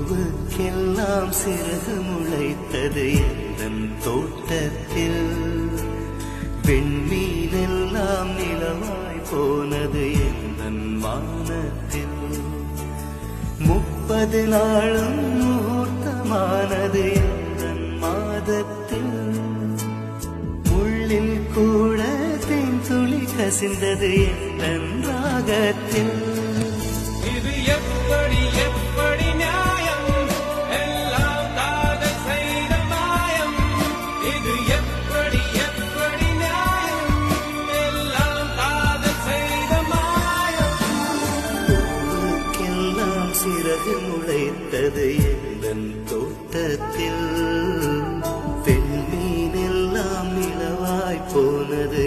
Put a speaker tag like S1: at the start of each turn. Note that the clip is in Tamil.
S1: பூவுக்கெல்லாம் சிறகு முளைத்தது எந்தன் தோட்டத்தில். வெண்மீனெல்லாம் நிலவாய் போனது எந்தன் வானத்தில். 30 நாளும் முகூர்த்தமானது எந்தன் மாதத்தில். முள்ளில் கூட தேன் துளி கசிந்தது எந்தன் ராகத்தில்.
S2: இது எப்படி எப்படி நியாயம்? எல்லாம் காதல் செய்த மாயம். இது எப்படி எப்படி நியாயம்? எல்லாம் காதல் செய்த மாயம்.
S1: பூவுக்கெல்லாம் சிறகு முளைத்தது எந்தன் தோட்டத்தில். பெண்மீனெல்லாம் நிலவாய் போனது